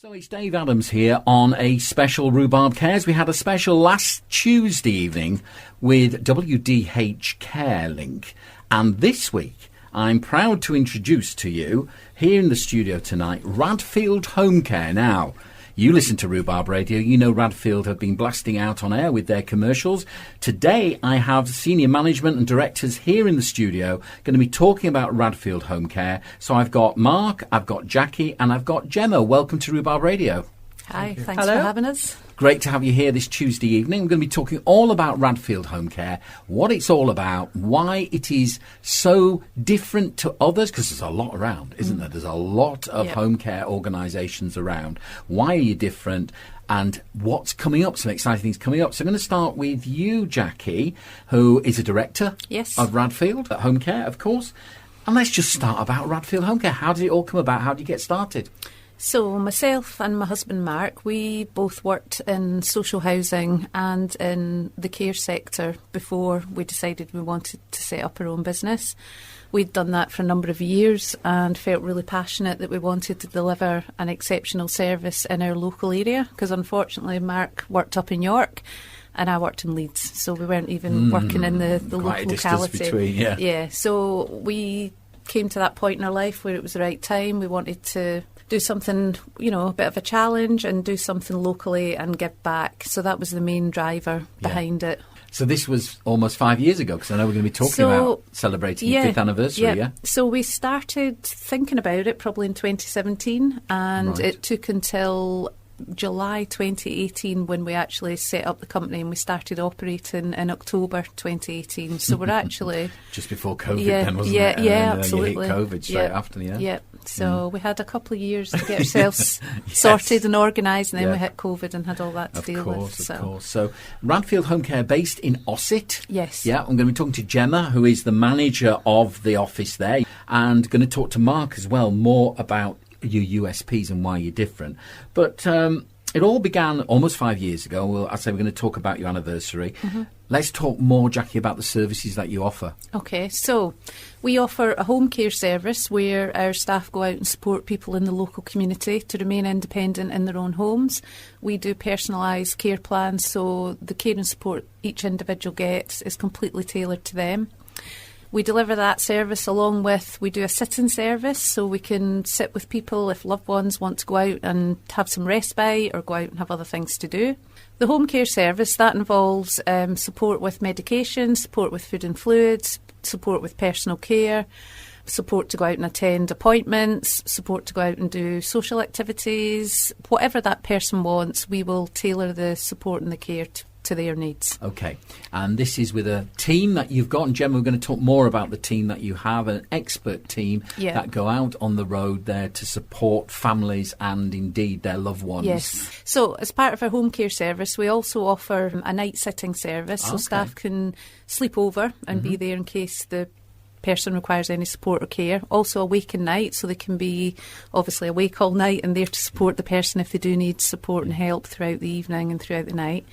So it's Dave Adams here on a special Rhubarb Cares. We had a special last Tuesday evening with WDH Care Link. And this week, I'm proud to introduce to you, here in the studio tonight, Radfield Home Care. Now, you listen to Rhubarb Radio, you know Radfield have been blasting out on air with their commercials. Today, I have senior management and directors here in the studio going to be talking about Radfield Home Care. So I've got Mark, I've got Jackie, and I've got Gemma. Welcome to Rhubarb Radio. Hi, thanks for having us. Great to have you here this Tuesday evening. We're going to be talking all about Radfield Home Care, what it's all about, why it is so different to others, because there's a lot around, isn't there? There's a lot of home care organisations around. Why are you different? And what's coming up, some exciting things coming up. So I'm going to start with you, Jackie, who is a director of Radfield Home Care, of course. And let's just start about Radfield Home Care. How did it all come about? How did you get started? So myself and my husband Mark, we both worked in social housing and in the care sector before we decided we wanted to set up our own business. We'd done that for a number of years and felt really passionate that we wanted to deliver an exceptional service in our local area, because unfortunately Mark worked up in York and I worked in Leeds, so we weren't even working in the local locality. Between, so we came to that point in our life where it was the right time. We wanted to do something, a bit of a challenge and do something locally and give back. So that was the main driver behind it. So this was almost 5 years ago, because I know we're going to be talking about celebrating your 5th anniversary, So we started thinking about it probably in 2017, and it took until July 2018 when we actually set up the company, and we started operating in October 2018. So we're actually just before COVID, then, wasn't it? Absolutely. You hit COVID straight after, So we had a couple of years to get ourselves sorted and organised, and then we hit COVID and had all that to deal with. Of course. So Radfield Home Care, based in Ossett. Yes. Yeah, I'm going to be talking to Gemma, who is the manager of the office there, and going to talk to Mark as well, more about your USPs and why you're different. But it all began almost 5 years ago. I say we're going to talk about your anniversary. Let's talk more, Jackie, about the services that you offer. Okay, so we offer a home care service where our staff go out and support people in the local community to remain independent in their own homes. We do personalised care plans, so the care and support each individual gets is completely tailored to them. We deliver that service along with, we do a sit-in service, so we can sit with people if loved ones want to go out and have some respite or go out and have other things to do. The home care service, that involves support with medication, support with food and fluids, support with personal care, support to go out and attend appointments, support to go out and do social activities. Whatever that person wants, we will tailor the support and the care to their needs. Okay, and this is with a team that you've got, and Gemma, we're going to talk more about the team that you have, an expert team that go out on the road there to support families and indeed their loved ones. Yes, so as part of our home care service, we also offer a night sitting service, so staff can sleep over and be there in case the person requires any support or care. Also a waking night, so they can be obviously awake all night and there to support the person if they do need support and help throughout the evening and throughout the night.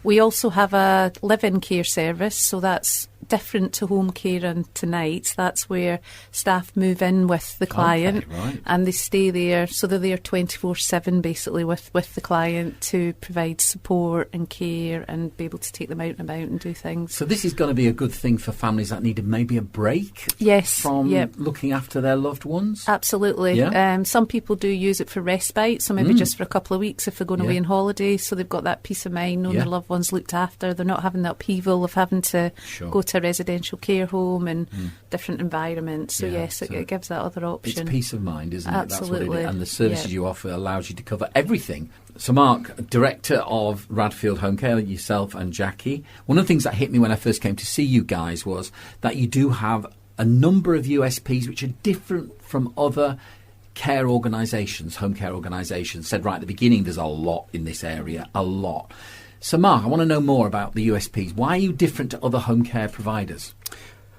We also have a live-in care service, so that's different to home care and to nights. That's where staff move in with the client and they stay there, so they're there 24/7 basically with the client to provide support and care and be able to take them out and about and do things. So this is going to be a good thing for families that need maybe a break from looking after their loved ones? Absolutely. Some people do use it for respite, so maybe just for a couple of weeks if they're going away on holiday, so they've got that peace of mind knowing their loved ones looked after. They're not having the upheaval of having to go to a residential care home and different environments. So it gives that other option. It's peace of mind, isn't it? Absolutely. That's what it is. And the services you offer allows you to cover everything. So Mark, director of Radfield Home Care, yourself and Jackie, one of the things that hit me when I first came to see you guys was that you do have a number of USPs which are different from other care organisations, home care organisations. Said right at the beginning, there's a lot in this area, a lot. So Mark, I want to know more about the USPs. Why are you different to other home care providers?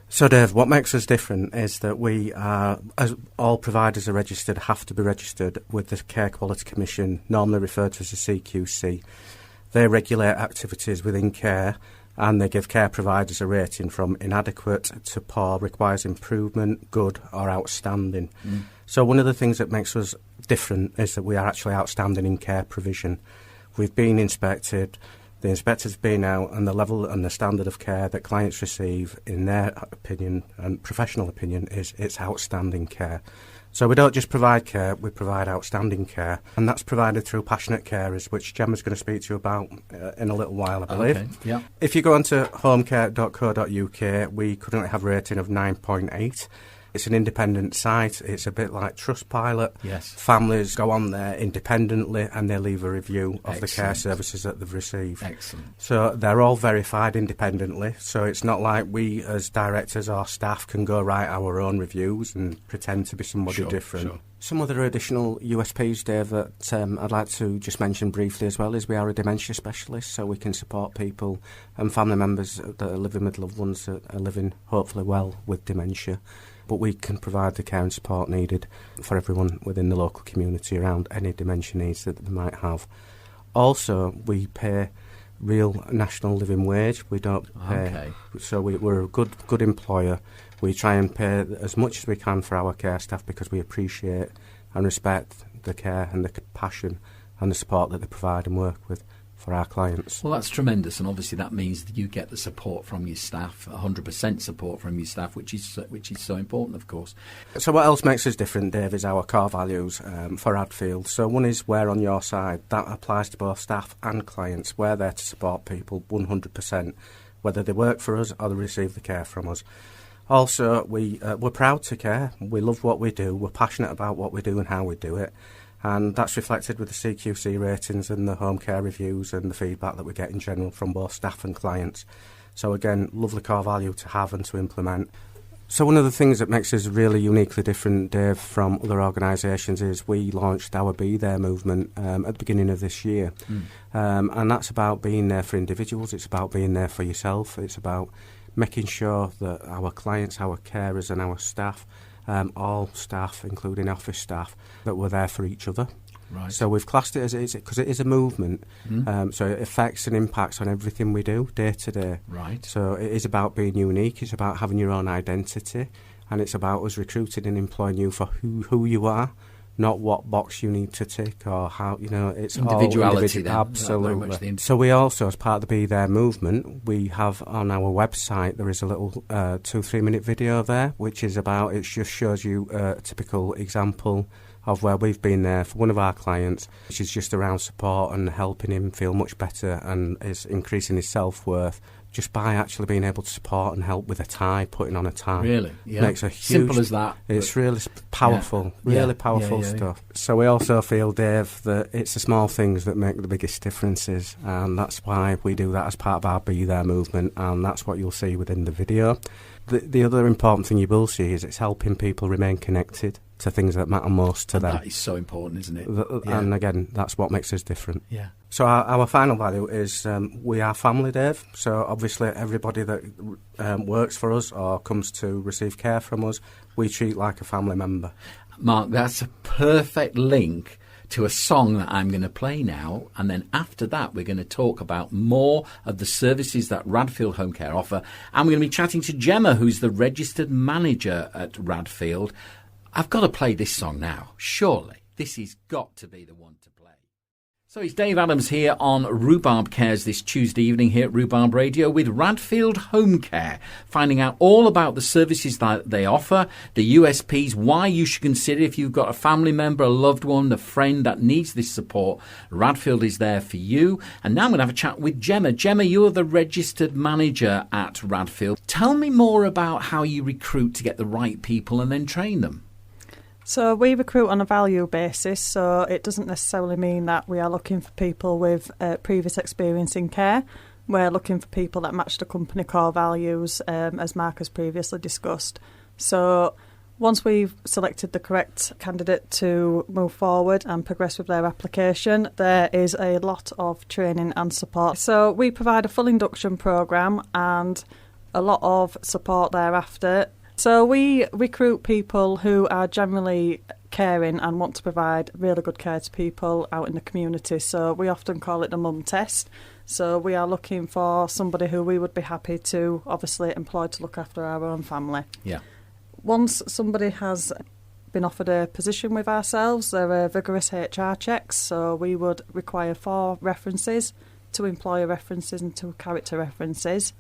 So Dave, what makes us different is that we are, as all providers are registered, have to be registered with the Care Quality Commission, normally referred to as the CQC. They regulate activities within care and they give care providers a rating from inadequate to poor, requires improvement, good or outstanding. So one of the things that makes us different is that we are actually outstanding in care provision. We've been inspected, the inspector's been out, and the level and the standard of care that clients receive, in their opinion and professional opinion, is it's outstanding care. So we don't just provide care, we provide outstanding care, and that's provided through passionate carers, which Gemma's going to speak to you about in a little while, I believe. Okay, yeah. If you go onto homecare.co.uk, we currently have a rating of 9.8. It's an independent site. It's a bit like Trustpilot. Yes. Families go on there independently and they leave a review of Excellent. the care services that they've received. Excellent. So they're all verified independently. So it's not like we as directors or staff can go write our own reviews and pretend to be somebody different. Sure. Some other additional USPs, Dave, that I'd like to just mention briefly as well is we are a dementia specialist, so we can support people and family members that are living with loved ones that are living hopefully well with dementia. But we can provide the care and support needed for everyone within the local community around any dementia needs that they might have. Also, we pay real national living wage. We don't pay, Okay. so we're a good employer. We try and pay as much as we can for our care staff because we appreciate and respect the care and the passion and the support that they provide and work with for our clients. Well, that's tremendous, and obviously that means that you get the support from your staff, 100% support from your staff, which is so important, of course. So what else makes us different, Dave, is our core values for Radfield. So one is we're on your side. That applies to both staff and clients. We're there to support people 100%, whether they work for us or they receive the care from us. Also, we're proud to care. We love what we do. We're passionate about what we do and how we do it. And that's reflected with the CQC ratings and the home care reviews and the feedback that we get in general from both staff and clients. So again, lovely core value to have and to implement. So one of the things that makes us really uniquely different, Dave, from other organisations is we launched our Be There movement at the beginning of this year. And that's about being there for individuals. It's about being there for yourself. It's about making sure that our clients, our carers and our staff, all staff, including office staff, that we're there for each other. Right. So we've classed it as it is because it is a movement. So it affects and impacts on everything we do day to day. Right. So it is about being unique. It's about having your own identity, and it's about us recruiting and employing you for who you are, not what box you need to tick or how, it's Individuality then. Absolutely. Very much the So we also, as part of the Be There movement, we have on our website, there is a little 2-3 minute video there, which is about, it just shows you a typical example of where we've been there for one of our clients, which is just around support and helping him feel much better and is increasing his self-worth just by actually being able to support and help with a tie, putting on a tie. Really? Yeah. Makes a huge... Simple as that. It's really powerful, really powerful stuff. So we also feel, Dave, that it's the small things that make the biggest differences, and that's why we do that as part of our Be There movement, and that's what you'll see within the video. The other important thing you will see is it's helping people remain connected to things that matter most to them. That is so important, isn't it? And again, that's what makes us different. Yeah. So our final value is we are family, Dave. So obviously everybody that works for us or comes to receive care from us, we treat like a family member. Mark, that's a perfect link to a song that I'm going to play now, and then after that we're going to talk about more of the services that Radfield Home Care offer, and we're going to be chatting to Gemma, who's the registered manager at Radfield. I've got to play this song now, surely. This has got to be the one to play. So it's Dave Adams here on Rhubarb Cares this Tuesday evening here at Rhubarb Radio with Radfield Home Care, finding out all about the services that they offer, the USPs, why you should consider if you've got a family member, a loved one, a friend that needs this support. Radfield is there for you. And now I'm going to have a chat with Gemma. Gemma, you're the registered manager at Radfield. Tell me more about how you recruit to get the right people and then train them. So we recruit on a value basis, so it doesn't necessarily mean that we are looking for people with previous experience in care. We're looking for people that match the company core values, as Mark has previously discussed. So once we've selected the correct candidate to move forward and progress with their application, there is a lot of training and support. So we provide a full induction programme and a lot of support thereafter. So we recruit people who are generally caring and want to provide really good care to people out in the community. So we often call it the mum test. So we are looking for somebody who we would be happy to obviously employ to look after our own family. Yeah. Once somebody has been offered a position with ourselves. There are vigorous HR checks, so we would require 4 references, 2 employer references and 2 character references.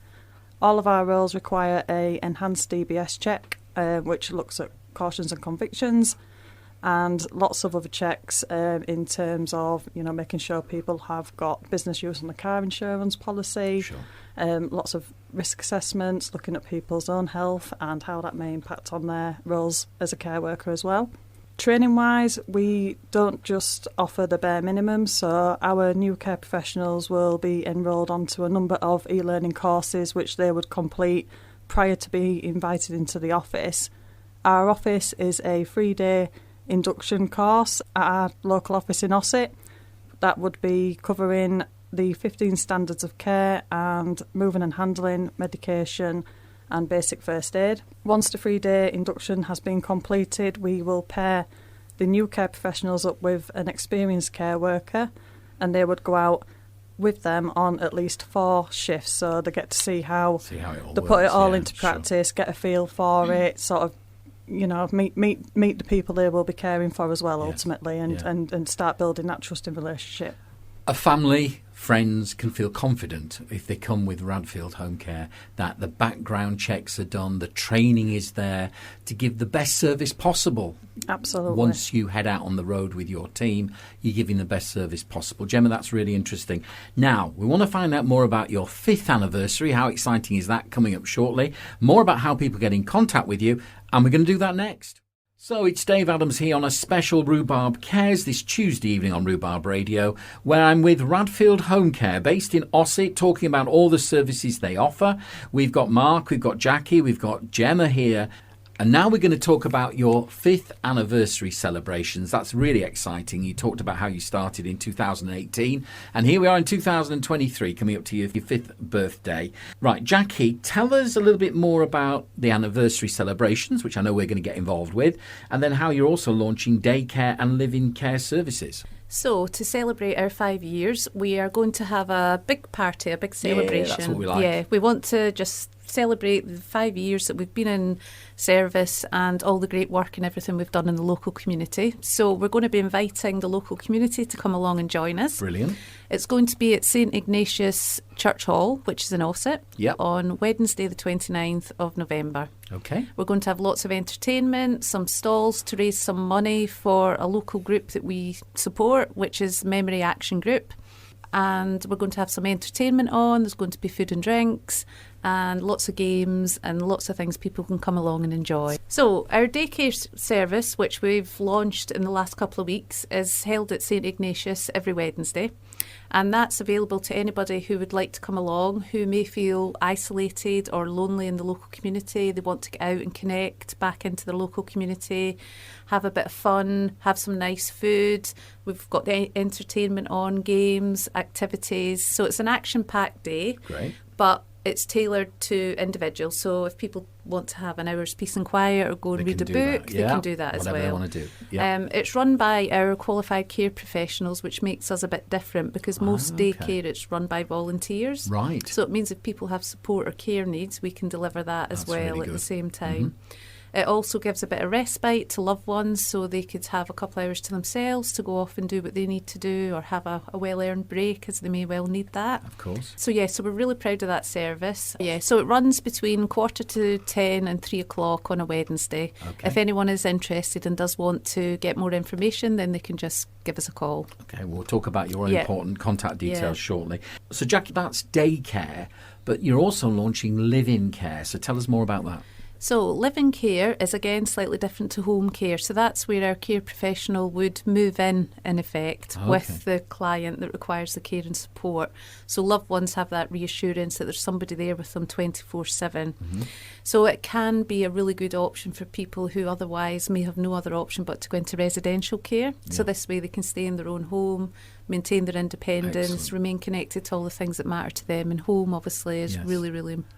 All of our roles require a enhanced DBS check, which looks at cautions and convictions, and lots of other checks in terms of, making sure people have got business use on the car insurance policy. Sure. Lots of risk assessments, looking at people's own health and how that may impact on their roles as a care worker as well. Training-wise, we don't just offer the bare minimum, so our new care professionals will be enrolled onto a number of e-learning courses which they would complete prior to being invited into the office. Our office is a 3-day induction course at our local office in Ossett. That would be covering the 15 standards of care and moving and handling, medication and basic first aid. Once the 3-day induction has been completed, we will pair the new care professionals up with an experienced care worker, and they would go out with them on at least 4 shifts, so they get to see how it all they works, put it all yeah, into practice, get a feel for it, sort of, meet the people they will be caring for as well, ultimately, and start building that trusting relationship. A family, friends can feel confident if they come with Radfield Home Care that the background checks are done, the training is there to give the best service possible. Absolutely. Once you head out on the road with your team, you're giving the best service possible. Gemma, that's really interesting. Now, we want to find out more about your 5th anniversary. How exciting is that, coming up shortly? More about how people get in contact with you, and we're going to do that next. So it's Dave Adams here on a special Rhubarb Cares this Tuesday evening on Rhubarb Radio, where I'm with Radfield Home Care, based in Ossett, talking about all the services they offer. We've got Mark, we've got Jackie, we've got Gemma here. And now we're going to talk about your 5th anniversary celebrations. That's really exciting. You talked about how you started in 2018. And here we are in 2023, coming up to your 5th birthday. Right, Jackie, tell us a little bit more about the anniversary celebrations, which I know we're going to get involved with, and then how you're also launching daycare and live-in care services. So, to celebrate our 5 years, we are going to have a big party, a big celebration. Yeah, that's what we like. Yeah, we want to just celebrate the 5 years that we've been in service and all the great work and everything we've done in the local community. So we're going to be inviting the local community to come along and join us. Brilliant. It's going to be at St Ignatius Church Hall, which is in Ossett, Yep. on Wednesday the 29th of November. Okay. We're going to have lots of entertainment, some stalls to raise some money for a local group that we support, which is Memory Action Group. And we're going to have some entertainment on. There's going to be food and drinks and lots of games and lots of things people can come along and enjoy. So our daycare service, which we've launched in the last couple of weeks, is held at St Ignatius every Wednesday. And that's available to anybody who would like to come along, who may feel isolated or lonely in the local community. They want to get out and connect back into the local community, have a bit of fun, have some nice food. We've got the entertainment on, games, activities. So it's an action-packed day. Great. But it's tailored to individuals. So if people want to have an hour's peace and quiet or go and read a book, they can do that as well. Whatever they want to do. Yeah. It's run by our qualified care professionals, which makes us a bit different because most daycare it's run by volunteers. Right. So it means if people have support or care needs, we can deliver that as well really at good. the same time. It also gives a bit of respite to loved ones, so they could have a couple of hours to themselves to go off and do what they need to do, or have a well-earned break, as they may well need that. Of course. So so we're really proud of that service. Yeah, so it runs between 10:15 and 3 o'clock on a Wednesday. Okay. If anyone is interested and does want to get more information, then they can just give us a call. Okay, we'll talk about your important contact details shortly. So, Jackie, that's daycare, but you're also launching live-in care. So tell us more about that. So live-in care is again slightly different to home care. So that's where our care professional would move in effect, with the client that requires the care and support. So loved ones have that reassurance that there's somebody there with them 24/7. So it can be a really good option for people who otherwise may have no other option but to go into residential care. So this way they can stay in their own home, maintain their independence, remain connected to all the things that matter to them. And home obviously is really, really important.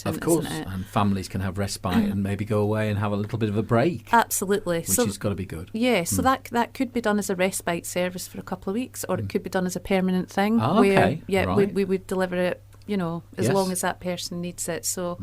Of course, isn't it? and families can have respite and maybe go away and have a little bit of a break. Absolutely. Which has got to be good. Yeah, so that could be done as a respite service for a couple of weeks, or it could be done as a permanent thing. Okay, where, right. we would deliver it, as long as that person needs it. So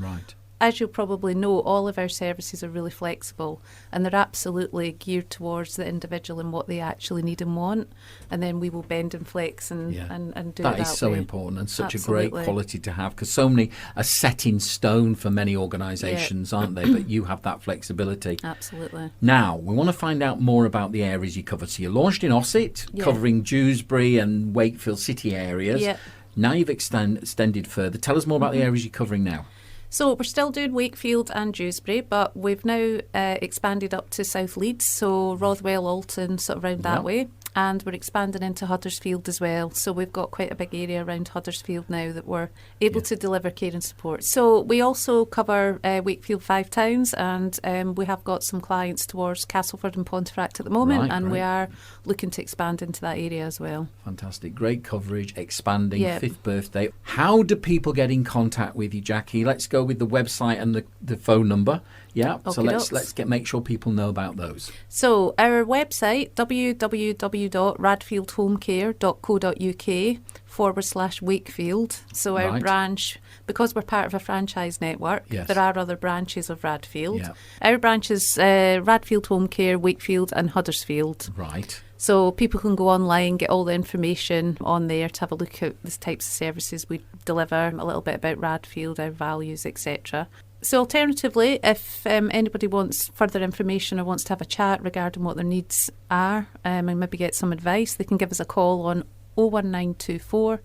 as you'll probably know, all of our services are really flexible, and they're absolutely geared towards the individual and what they actually need and want. And then we will bend and flex and do that it that is so way. important and such Absolutely. a great quality to have, because so many are set in stone for many organisations, aren't they? But you have that flexibility. Absolutely. Now, we want to find out more about the areas you cover. So you launched in Ossett, covering Dewsbury and Wakefield city areas. Yeah. Now you've extended further. Tell us more about the areas you're covering now. So we're still doing Wakefield and Dewsbury, but we've now expanded up to South Leeds, so Rothwell, Alton, sort of around that way. And we're expanding into Huddersfield as well. So we've got quite a big area around Huddersfield now that we're able to deliver care and support. So we also cover Wakefield 5 towns, and we have got some clients towards Castleford and Pontefract at the moment, and we are looking to expand into that area as well. Fantastic. Great coverage, expanding, 5th birthday. How do people get in contact with you, Jackie? Let's go with the website and the phone number. Yeah, so let's make sure people know about those. So our website, www.radfieldhomecare.co.uk/Wakefield. So our branch, because we're part of a franchise network, there are other branches of Radfield. Yeah. Our branch is Radfield Home Care, Wakefield and Huddersfield. Right. So people can go online, get all the information on there to have a look at the types of services we deliver, a little bit about Radfield, our values, etc. So alternatively, if anybody wants further information or wants to have a chat regarding what their needs are and maybe get some advice, they can give us a call on 01924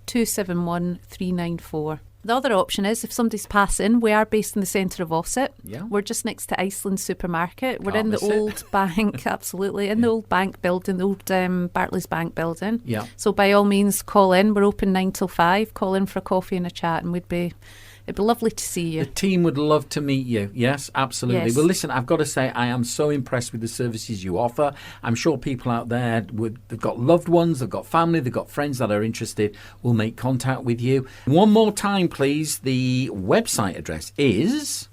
271 394. The other option is if somebody's passing, we are based in the centre of Ossett. Yeah. We're just next to Iceland Supermarket. We're in the old bank, absolutely, in the old bank building, the old Barclays Bank building. Yeah. So by all means, call in. We're open 9 till 5. Call in for a coffee and a chat, and it'd be lovely to see you. The team would love to meet you. Yes, absolutely. Yes. Well, listen, I've got to say, I am so impressed with the services you offer. I'm sure people out there, they've got loved ones, they've got family, they've got friends that are interested, will make contact with you. One more time, please. The website address is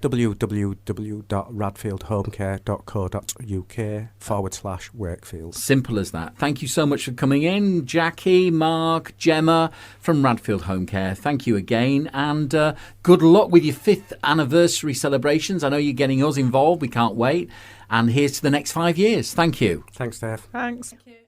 www.radfieldhomecare.co.uk/Wakefield. Simple as that. Thank you so much for coming in, Jackie, Mark, Gemma from Radfield Home Care. Thank you again, and good luck with your 5th anniversary celebrations. I know you're getting us involved. We can't wait. And here's to the next 5 years. Thank you. Thanks, Dave. Thanks. Thank you.